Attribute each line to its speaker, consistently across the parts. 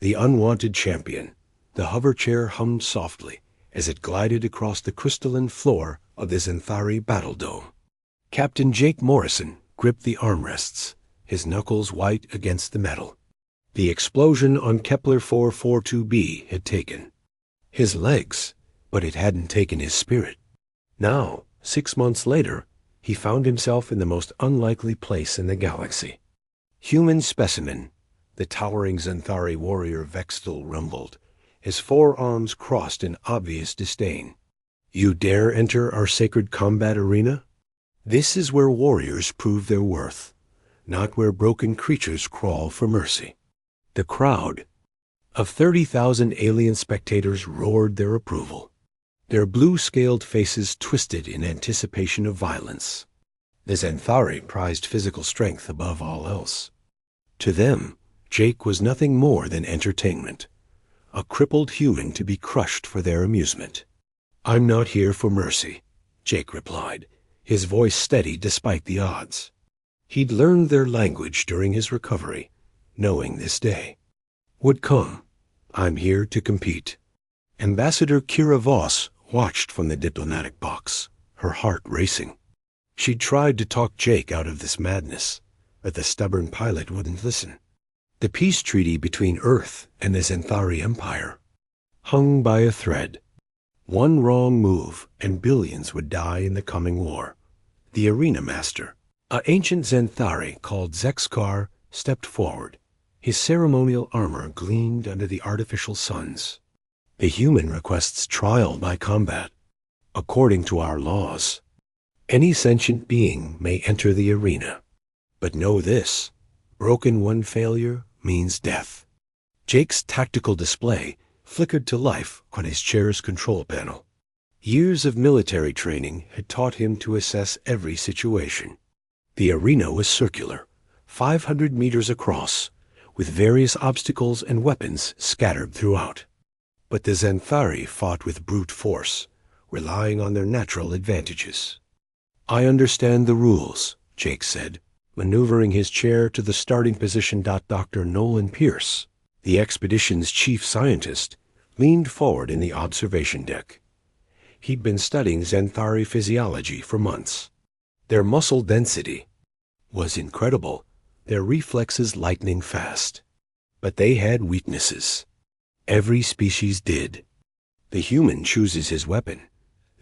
Speaker 1: The unwanted champion. The hoverchair hummed softly as it glided across the crystalline floor of the Xanthari battle dome. Captain Jake Morrison gripped the armrests, his knuckles white against the metal. The explosion on Kepler 442b had taken his legs, but it hadn't taken his spirit. Now, 6 months later, he found himself in the most unlikely place in the galaxy. Human specimen, the towering Xanthari warrior Vexthal rumbled, his forearms crossed in obvious disdain. You dare enter our sacred combat arena? This is where warriors prove their worth, not where broken creatures crawl for mercy. The crowd of 30,000 alien spectators roared their approval. Their blue-scaled faces twisted in anticipation of violence. The Xanthari prized physical strength above all else. To them, Jake was nothing more than entertainment, a crippled human to be crushed for their amusement. I'm not here for mercy, Jake replied, his voice steady despite the odds. He'd learned their language during his recovery, knowing this day would come. I'm here to compete. Ambassador Kira Voss watched from the diplomatic box, her heart racing. She'd tried to talk Jake out of this madness, but the stubborn pilot wouldn't listen. The peace treaty between Earth and the Xanthari Empire hung by a thread. One wrong move and billions would die in the coming war. The arena master, an ancient Xanthari called Zexkar, stepped forward. His ceremonial armor gleamed under the artificial suns. The human requests trial by combat. According to our laws, any sentient being may enter the arena. But know this, broken one failure means death. Jake's tactical display flickered to life on his chair's control panel. Years of military training had taught him to assess every situation. The arena was circular, 500 meters across, with various obstacles and weapons scattered throughout. But the Xanthari fought with brute force, relying on their natural advantages. I understand the rules, Jake said, maneuvering his chair to the starting position. Dr. Nolan Pierce, the expedition's chief scientist, leaned forward in the observation deck. He'd been studying Xanthari physiology for months. Their muscle density was incredible, their reflexes lightning fast. But they had weaknesses. Every species did. The human chooses his weapon,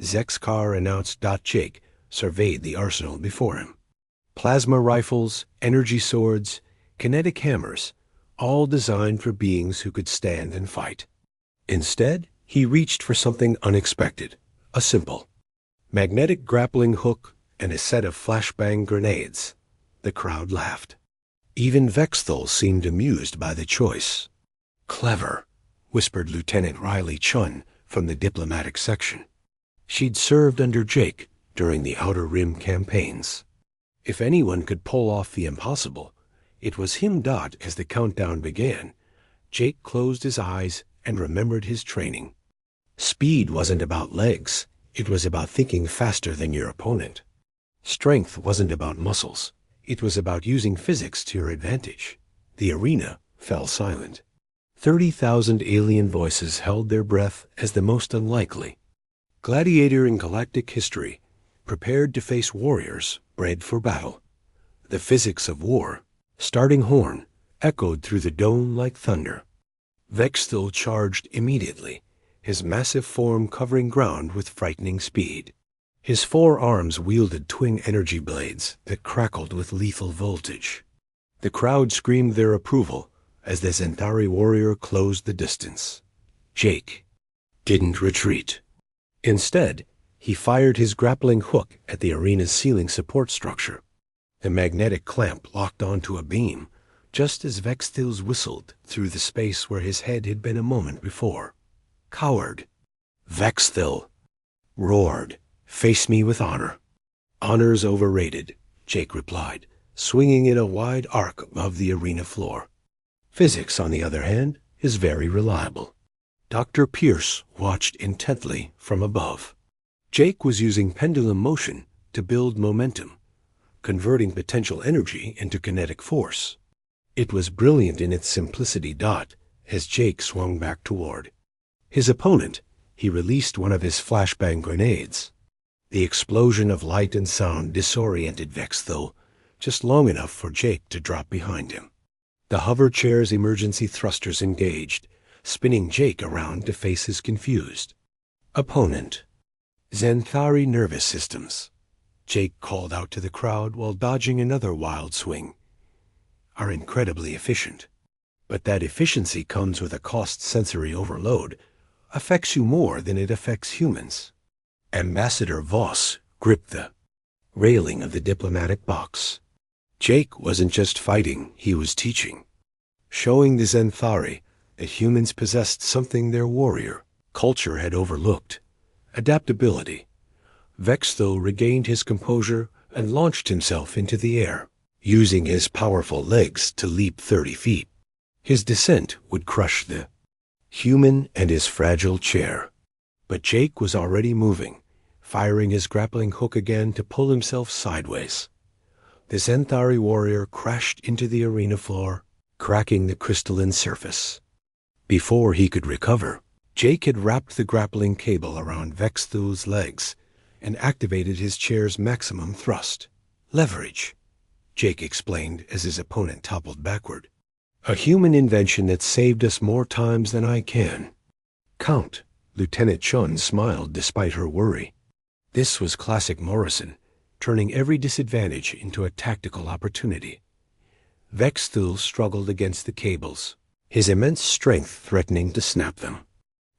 Speaker 1: Zexkar announced. Jake surveyed the arsenal before him. Plasma rifles, energy swords, kinetic hammers, all designed for beings who could stand and fight. Instead, he reached for something unexpected, a simple magnetic grappling hook and a set of flashbang grenades. The crowd laughed. Even Vexthal seemed amused by the choice. Clever, whispered Lieutenant Riley Chun from the diplomatic section. She'd served under Jake during the Outer Rim campaigns. If anyone could pull off the impossible, it was him. As the countdown began, Jake closed his eyes and remembered his training. Speed wasn't about legs, it was about thinking faster than your opponent. Strength wasn't about muscles, it was about using physics to your advantage. The arena fell silent. 30,000 alien voices held their breath as the most unlikely gladiator in galactic history prepared to face warriors bred for battle. The physics of war, starting horn, echoed through the dome like thunder. Vexthal charged immediately, his massive form covering ground with frightening speed. His forearms wielded twin energy blades that crackled with lethal voltage. The crowd screamed their approval as the Xanthari warrior closed the distance. Jake didn't retreat. Instead, he fired his grappling hook at the arena's ceiling support structure. The magnetic clamp locked onto a beam, just as Vexthal's whistled through the space where his head had been a moment before. Coward! Vexthal roared. Face me with honor. Honor's overrated, Jake replied, swinging in a wide arc above the arena floor. Physics, on the other hand, is very reliable. Dr. Pierce watched intently from above. Jake was using pendulum motion to build momentum, converting potential energy into kinetic force. It was brilliant in its simplicity. as Jake swung back toward his opponent. He released one of his flashbang grenades. The explosion of light and sound disoriented Vexthul, just long enough for Jake to drop behind him. The hover chair's emergency thrusters engaged, spinning Jake around to face his confused opponent. Xanthari nervous systems, Jake called out to the crowd while dodging another wild swing, are incredibly efficient. But that efficiency comes with a cost. Sensory overload affects you more than it affects humans. Ambassador Voss gripped the railing of the diplomatic box. Jake wasn't just fighting, he was teaching, showing the Xanthari that humans possessed something their warrior culture had overlooked: adaptability. Vexthul regained his composure and launched himself into the air, using his powerful legs to leap 30 feet. His descent would crush the human and his fragile chair. But Jake was already moving, firing his grappling hook again to pull himself sideways. The Xanthari warrior crashed into the arena floor, cracking the crystalline surface. Before he could recover, Jake had wrapped the grappling cable around Vexthul's legs and activated his chair's maximum thrust. Leverage, Jake explained as his opponent toppled backward. A human invention that saved us more times than I can count. Lieutenant Chun smiled despite her worry. This was classic Morrison, turning every disadvantage into a tactical opportunity. Vexthul struggled against the cables, his immense strength threatening to snap them.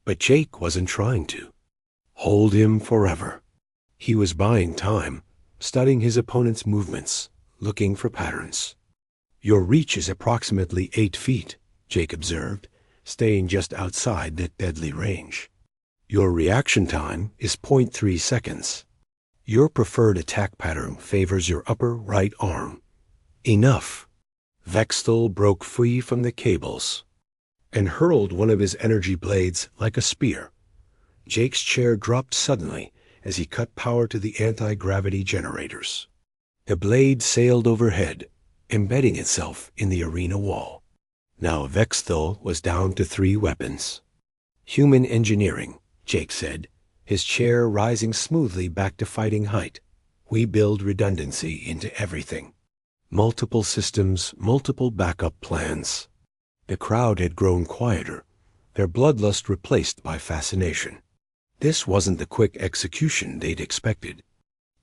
Speaker 1: But Jake wasn't trying to hold him forever. He was buying time, studying his opponent's movements, looking for patterns. Your reach is approximately 8 feet, Jake observed, staying just outside that deadly range. Your reaction time is 0.3 seconds. Your preferred attack pattern favors your upper right arm. Enough. Vexthul broke free from the cables and hurled one of his energy blades like a spear. Jake's chair dropped suddenly as he cut power to the anti-gravity generators. The blade sailed overhead, embedding itself in the arena wall. Now Vexthul was down to 3 weapons. Human engineering, Jake said, his chair rising smoothly back to fighting height. We build redundancy into everything. Multiple systems, multiple backup plans. The crowd had grown quieter, their bloodlust replaced by fascination. This wasn't the quick execution they'd expected.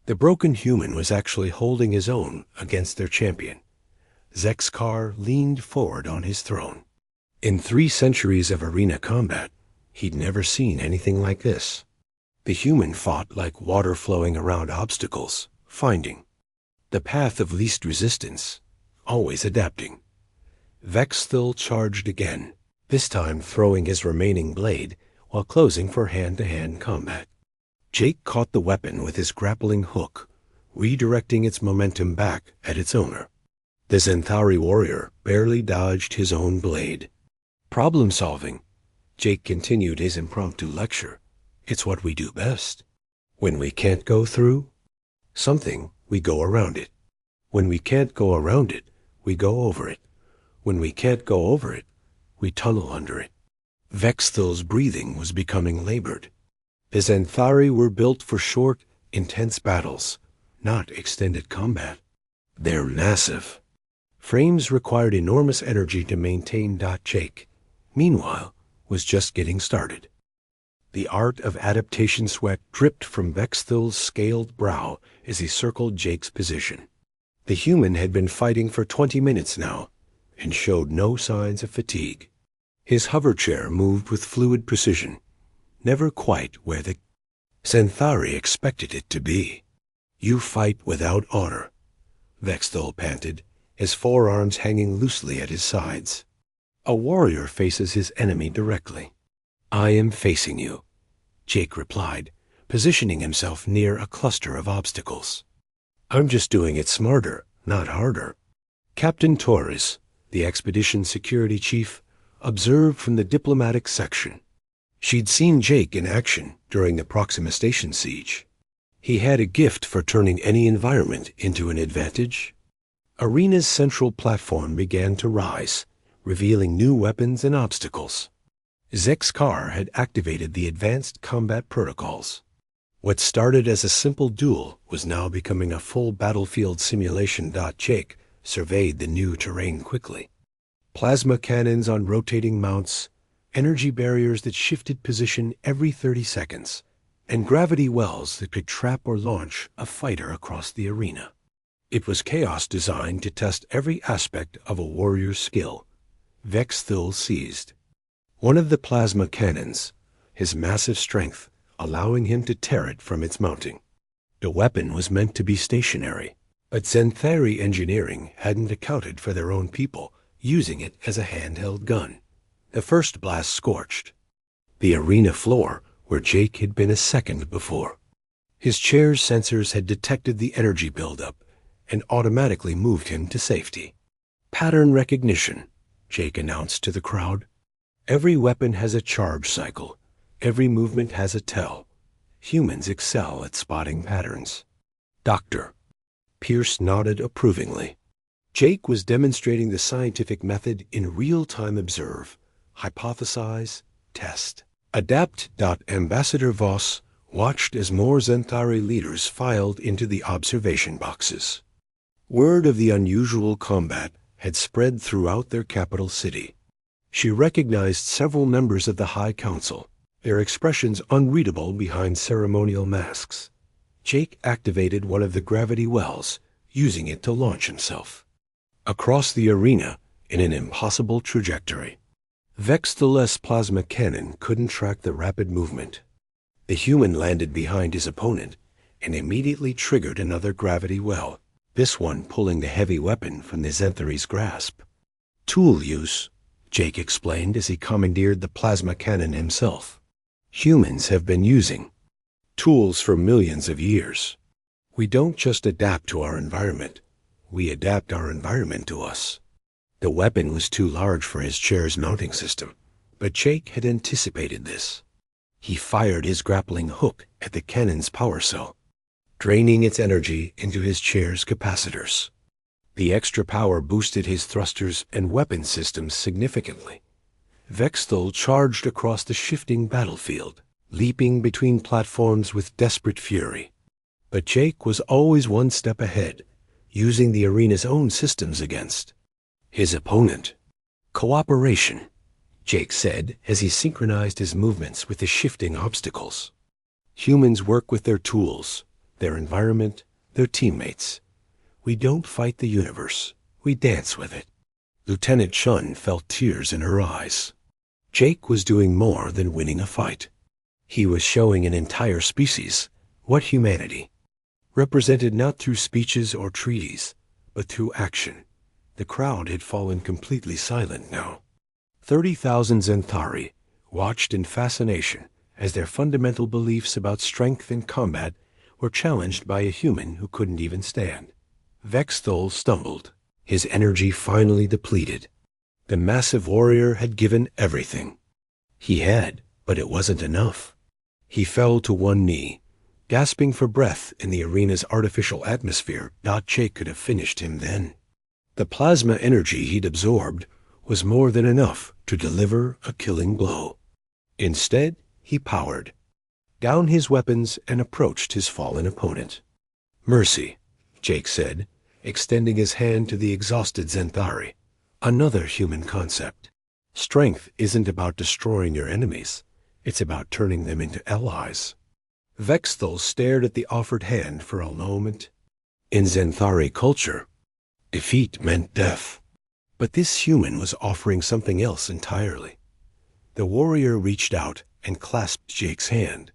Speaker 1: The broken human was actually holding his own against their champion. Zexkar leaned forward on his throne. In 3 centuries of arena combat, he'd never seen anything like this. The human fought like water flowing around obstacles, finding the path of least resistance, always adapting. Vexthul charged again, this time throwing his remaining blade while closing for hand-to-hand combat. Jake caught the weapon with his grappling hook, redirecting its momentum back at its owner. The Xanthari warrior barely dodged his own blade. Problem-solving, Jake continued his impromptu lecture. It's what we do best. When we can't go through something, we go around it. When we can't go around it, we go over it. When we can't go over it, we tunnel under it. Vexthul's breathing was becoming labored. The Xanthari were built for short, intense battles, not extended combat. They're massive. Frames required enormous energy to maintain. Jake, meanwhile, was just getting started. The art of adaptation sweat dripped from Vexthul's scaled brow as he circled Jake's position. The human had been fighting for 20 minutes now and showed no signs of fatigue. His hover chair moved with fluid precision, never quite where the Xanthari expected it to be. You fight without honor, Vexthul panted, his forearms hanging loosely at his sides. A warrior faces his enemy directly. I am facing you, Jake replied, positioning himself near a cluster of obstacles. I'm just doing it smarter, not harder. Captain Torres, the expedition security chief, observed from the diplomatic section. She'd seen Jake in action during the Proxima Station siege. He had a gift for turning any environment into an advantage. Arena's central platform began to rise, revealing new weapons and obstacles. Zexkar had activated the advanced combat protocols. What started as a simple duel was now becoming a full battlefield simulation. Jake surveyed the new terrain quickly. Plasma cannons on rotating mounts, energy barriers that shifted position every 30 seconds, and gravity wells that could trap or launch a fighter across the arena. It was chaos designed to test every aspect of a warrior's skill. Vexthul seized one of the plasma cannons, his massive strength allowing him to tear it from its mounting. The weapon was meant to be stationary, but Zenthari engineering hadn't accounted for their own people using it as a handheld gun. The first blast scorched the arena floor where Jake had been a second before. His chair's sensors had detected the energy buildup and automatically moved him to safety. Pattern recognition, Jake announced to the crowd. Every weapon has a charge cycle. Every movement has a tell. Humans excel at spotting patterns. Doctor. Pierce nodded approvingly. Jake was demonstrating the scientific method in real-time: observe, hypothesize, test. Adapt. Ambassador Voss watched as more Zenthari leaders filed into the observation boxes. Word of the unusual combat had spread throughout their capital city. She recognized several members of the High Council, their expressions unreadable behind ceremonial masks. Jake activated one of the gravity wells, using it to launch himself across the arena in an impossible trajectory. Vexthul's plasma cannon couldn't track the rapid movement. The human landed behind his opponent and immediately triggered another gravity well, this one pulling the heavy weapon from the Zenthari's grasp. Tool use, Jake explained as he commandeered the plasma cannon himself. Humans have been using tools for millions of years. We don't just adapt to our environment, we adapt our environment to us. The weapon was too large for his chair's mounting system, but Jake had anticipated this. He fired his grappling hook at the cannon's power cell, draining its energy into his chair's capacitors. The extra power boosted his thrusters and weapon systems significantly. Vexthul charged across the shifting battlefield, leaping between platforms with desperate fury. But Jake was always one step ahead, using the arena's own systems against his opponent. Cooperation, Jake said as he synchronized his movements with the shifting obstacles. Humans work with their tools, their environment, their teammates. We don't fight the universe, we dance with it. Lieutenant Shun felt tears in her eyes. Jake was doing more than winning a fight. He was showing an entire species what humanity represented, not through speeches or treaties, but through action. The crowd had fallen completely silent now. 30,000 Zenthari watched in fascination as their fundamental beliefs about strength and combat were challenged by a human who couldn't even stand. Vexthul stumbled, his energy finally depleted. The massive warrior had given everything. He had, but it wasn't enough. He fell to one knee, gasping for breath in the arena's artificial atmosphere. Jake could have finished him then. The plasma energy he'd absorbed was more than enough to deliver a killing blow. Instead, he powered down his weapons and approached his fallen opponent. Mercy, Jake said, extending his hand to the exhausted Zenthari. Another human concept. Strength isn't about destroying your enemies. It's about turning them into allies. Vexthul stared at the offered hand for a moment. In Zenthari culture, defeat meant death. But this human was offering something else entirely. The warrior reached out and clasped Jake's hand,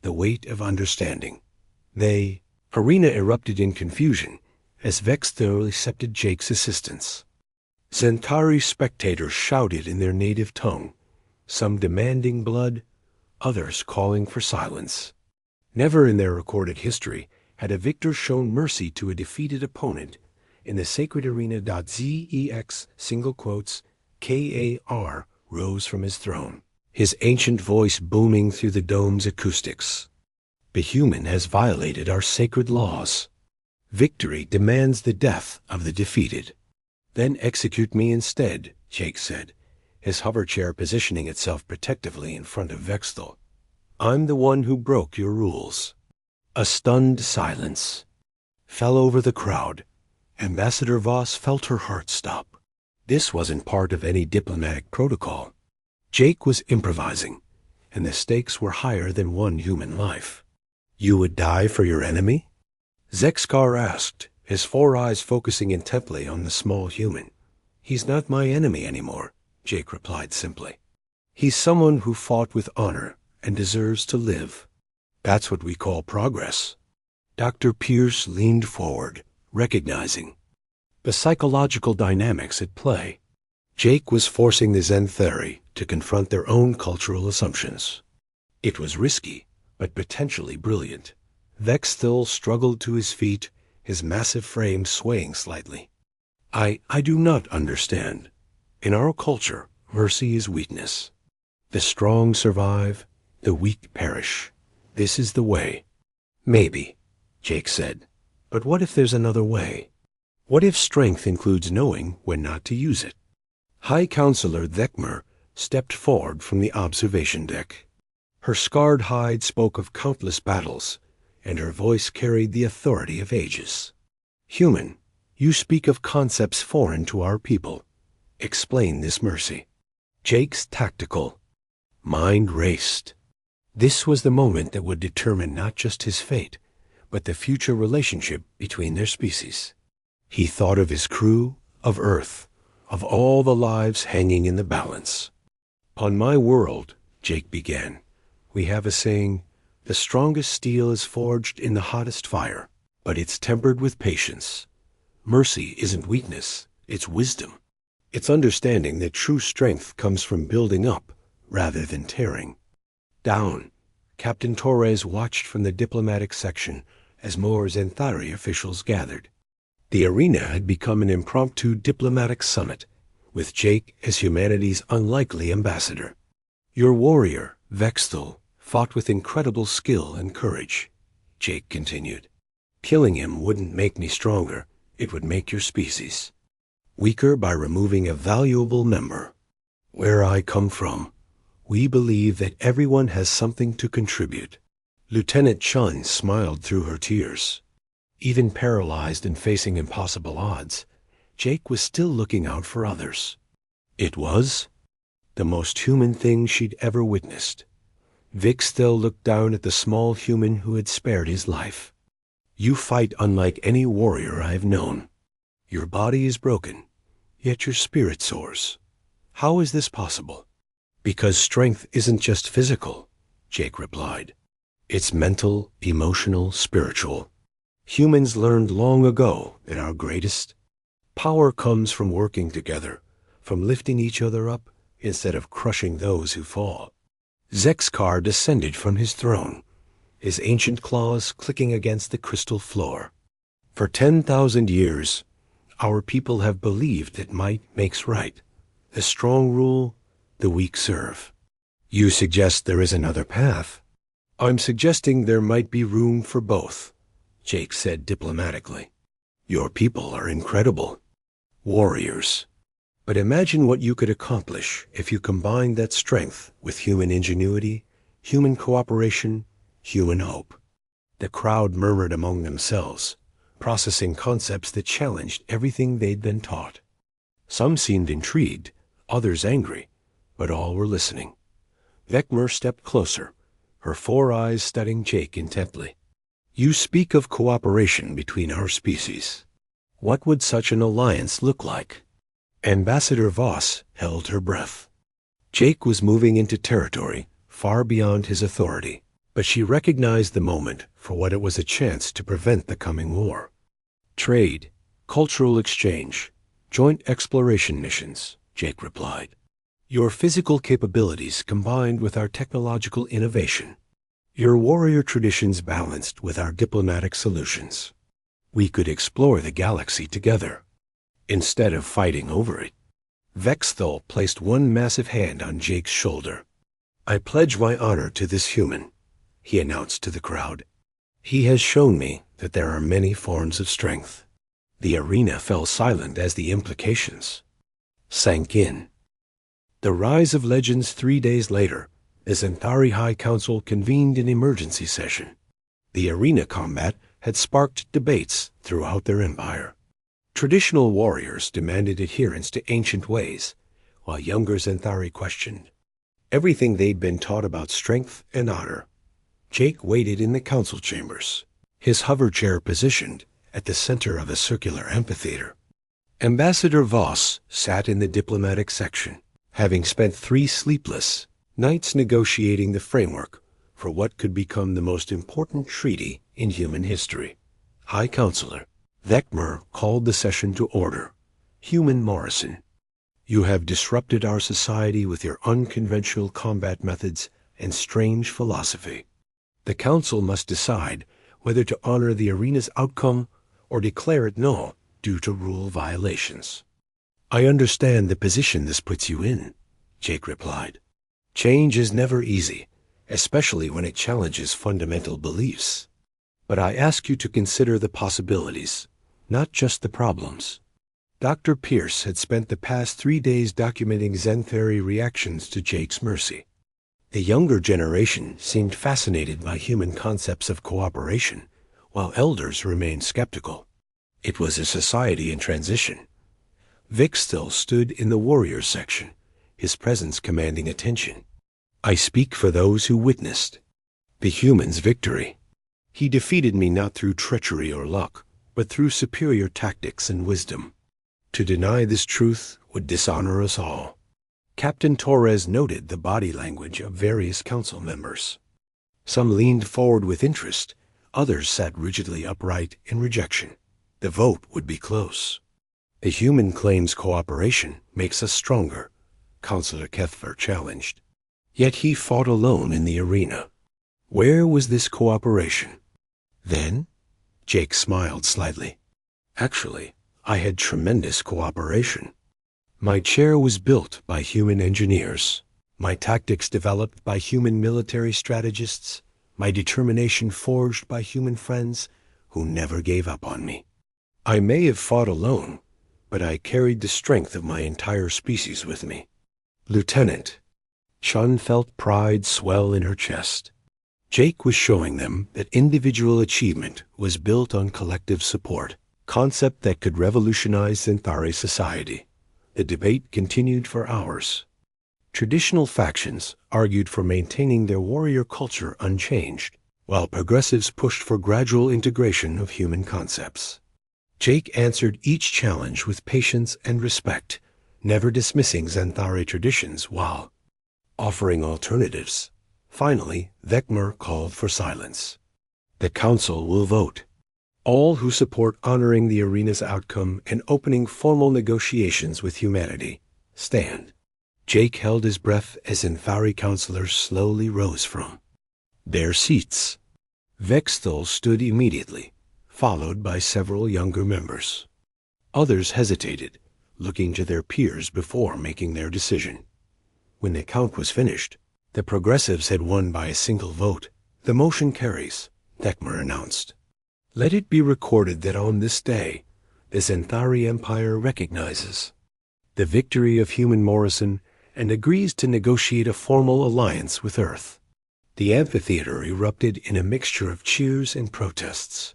Speaker 1: the weight of understanding. Arena erupted in confusion as Vexthul accepted Jake's assistance. Zenthari spectators shouted in their native tongue, some demanding blood, others calling for silence. Never in their recorded history had a victor shown mercy to a defeated opponent in the sacred arena. Zex single quotes KAR rose from his throne, his ancient voice booming through the dome's acoustics. The human has violated our sacred laws. Victory demands the death of the defeated. Then execute me instead, Jake said, his hover chair positioning itself protectively in front of Vexthal. I'm the one who broke your rules. A stunned silence fell over the crowd. Ambassador Voss felt her heart stop. This wasn't part of any diplomatic protocol. Jake was improvising, and the stakes were higher than one human life. You would die for your enemy? Zexkar asked, his 4 eyes focusing intently on the small human. He's not my enemy anymore, Jake replied simply. He's someone who fought with honor and deserves to live. That's what we call progress. Dr. Pierce leaned forward, recognizing the psychological dynamics at play. Jake was forcing the Zenthari to confront their own cultural assumptions. It was risky, but potentially brilliant. Vexthal struggled to his feet, his massive frame swaying slightly. I do not understand. In our culture, mercy is weakness. The strong survive, the weak perish. This is the way. Maybe, Jake said. But what if there's another way? What if strength includes knowing when not to use it? High Counselor Thekmer stepped forward from the observation deck. Her scarred hide spoke of countless battles, and her voice carried the authority of ages. Human, you speak of concepts foreign to our people. Explain this mercy. Jake's tactical mind raced. This was the moment that would determine not just his fate, but the future relationship between their species. He thought of his crew, of Earth, of all the lives hanging in the balance. On my world, Jake began, we have a saying, the strongest steel is forged in the hottest fire, but it's tempered with patience. Mercy isn't weakness, it's wisdom. It's understanding that true strength comes from building up rather than tearing down. Captain Torres watched from the diplomatic section as more Zenthari officials gathered. The arena had become an impromptu diplomatic summit, with Jake as humanity's unlikely ambassador. Your warrior, Vexthal, fought with incredible skill and courage, Jake continued. Killing him wouldn't make me stronger, it would make your species weaker by removing a valuable member. Where I come from, we believe that everyone has something to contribute. Lieutenant Chun smiled through her tears. Even paralyzed and facing impossible odds, Jake was still looking out for others. It was the most human thing she'd ever witnessed. Vexthal looked down at the small human who had spared his life. You fight unlike any warrior I've known. Your body is broken, yet your spirit soars. How is this possible? Because strength isn't just physical, Jake replied. It's mental, emotional, spiritual. Humans learned long ago that our greatest power comes from working together, from lifting each other up instead of crushing those who fall. Zexkar descended from his throne, his ancient claws clicking against the crystal floor. For 10,000 years, our people have believed that might makes right. The strong rule, the weak serve. You suggest there is another path? I'm suggesting there might be room for both, Jake said diplomatically. Your people are incredible. Warriors. But imagine what you could accomplish if you combined that strength with human ingenuity, human cooperation, human hope. The crowd murmured among themselves, processing concepts that challenged everything they'd been taught. Some seemed intrigued, others angry, but all were listening. Vekmer stepped closer, her 4 eyes studying Jake intently. You speak of cooperation between our species. What would such an alliance look like? Ambassador Voss held her breath. Jake was moving into territory far beyond his authority, but she recognized the moment for what it was, a chance to prevent the coming war. Trade, cultural exchange, joint exploration missions, Jake replied. Your physical capabilities combined with our technological innovation. Your warrior traditions balanced with our diplomatic solutions. We could explore the galaxy together, instead of fighting over it. Vexthal placed one massive hand on Jake's shoulder. I pledge my honor to this human, he announced to the crowd. He has shown me that there are many forms of strength. The arena fell silent as the implications sank in. The rise of legends 3 days later, the Xanthari High Council convened an emergency session. The arena combat had sparked debates throughout their empire. Traditional warriors demanded adherence to ancient ways, while younger Xanthari questioned everything they'd been taught about strength and honor. Jake waited in the council chambers, his hover chair positioned at the center of a circular amphitheater. Ambassador Voss sat in the diplomatic section, having spent 3 sleepless nights negotiating the framework for what could become the most important treaty in human history. High Counselor Vecmer called the session to order. Human Morrison, you have disrupted our society with your unconventional combat methods and strange philosophy. The council must decide whether to honor the arena's outcome or declare it null due to rule violations. I understand the position this puts you in, Jake replied. Change is never easy, especially when it challenges fundamental beliefs. But I ask you to consider the possibilities, not just the problems. Dr. Pierce had spent the past 3 days documenting Xanthari reactions to Jake's mercy. The younger generation seemed fascinated by human concepts of cooperation, while elders remained skeptical. It was a society in transition. Vic still stood in the warriors section, his presence commanding attention. I speak for those who witnessed the human's victory. He defeated me not through treachery or luck, but through superior tactics and wisdom. To deny this truth would dishonor us all. Captain Torres noted the body language of various council members. Some leaned forward with interest, others sat rigidly upright in rejection. The vote would be close. The human claims cooperation makes us stronger, Counselor Kethver challenged. Yet he fought alone in the arena. Where was this cooperation? Then, Jake smiled slightly. Actually, I had tremendous cooperation. My chair was built by human engineers, my tactics developed by human military strategists, my determination forged by human friends who never gave up on me. I may have fought alone, but I carried the strength of my entire species with me. Lieutenant, Chun felt pride swell in her chest. Jake was showing them that individual achievement was built on collective support, concept that could revolutionize Xanthari society. The debate continued for hours. Traditional factions argued for maintaining their warrior culture unchanged, while progressives pushed for gradual integration of human concepts. Jake answered each challenge with patience and respect, never dismissing Xanthari traditions while offering alternatives. Finally, Vecmer called for silence. The council will vote. All who support honoring the arena's outcome and opening formal negotiations with humanity, stand. Jake held his breath as Xanthari counselors slowly rose from their seats. Vexthal stood immediately, followed by several younger members. Others hesitated, looking to their peers before making their decision. When the count was finished, the progressives had won by a single vote. The motion carries, Vecmer announced. Let it be recorded that on this day, the Xanthari Empire recognizes the victory of human Morrison and agrees to negotiate a formal alliance with Earth. The amphitheater erupted in a mixture of cheers and protests.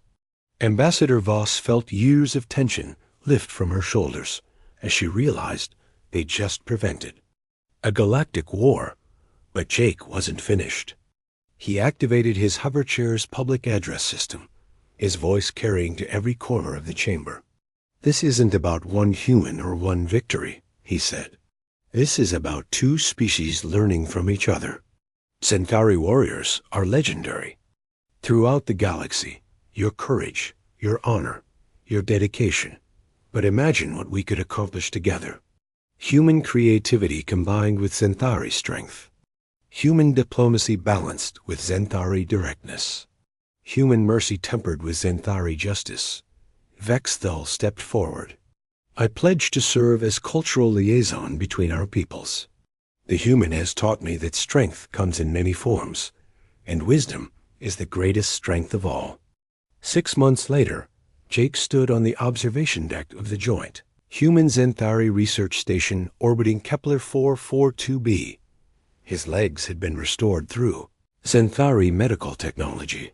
Speaker 1: Ambassador Voss felt years of tension lift from her shoulders as she realized they'd just prevented a galactic war. But Jake wasn't finished. He activated his hover chair's public address system, his voice carrying to every corner of the chamber. This isn't about one human or one victory, he said. This is about 2 species learning from each other. Xanthari warriors are legendary. Throughout the galaxy, your courage, your honor, your dedication. But imagine what we could accomplish together. Human creativity combined with Xanthari strength. Human diplomacy balanced with Xanthari directness. Human mercy tempered with Xanthari justice. Vexthal stepped forward. I pledge to serve as cultural liaison between our peoples. The human has taught me that strength comes in many forms, and wisdom is the greatest strength of all. 6 months later, Jake stood on the observation deck of the joint, human Xanthari research station orbiting Kepler 442b. His legs had been restored through Xanthari medical technology.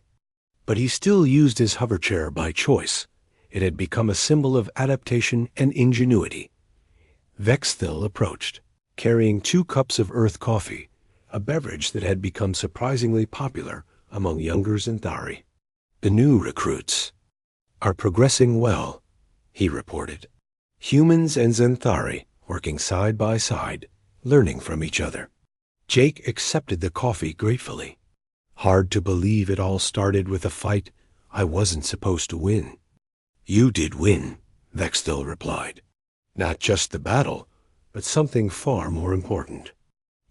Speaker 1: But he still used his hoverchair by choice. It had become a symbol of adaptation and ingenuity. Vexthil approached, carrying 2 cups of earth coffee, a beverage that had become surprisingly popular among younger Xanthari. "The new recruits are progressing well," he reported. "Humans and Xanthari working side by side, learning from each other." Jake accepted the coffee gratefully. "Hard to believe it all started with a fight I wasn't supposed to win." "You did win," Vexthil replied. "Not just the battle, but something far more important.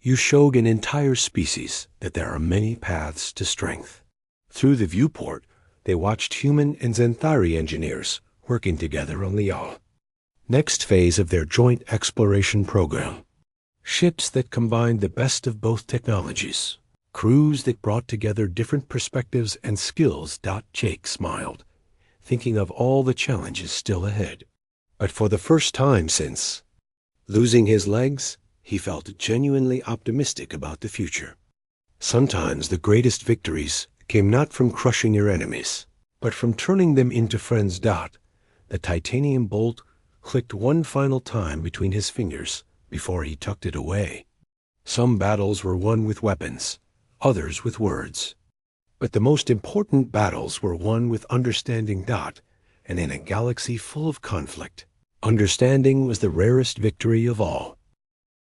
Speaker 1: You showed an entire species that there are many paths to strength." Through the viewport, they watched human and Xanthari engineers working together on the yawl. Next phase of their joint exploration program. Ships that combined the best of both technologies. Crews that brought together different perspectives and skills. Jake smiled, thinking of all the challenges still ahead. But for the first time since losing his legs, he felt genuinely optimistic about the future. Sometimes the greatest victories came not from crushing your enemies, but from turning them into friends. The titanium bolt clicked one final time between his fingers before he tucked it away. Some battles were won with weapons, others with words. But the most important battles were won with understanding. And in a galaxy full of conflict, understanding was the rarest victory of all.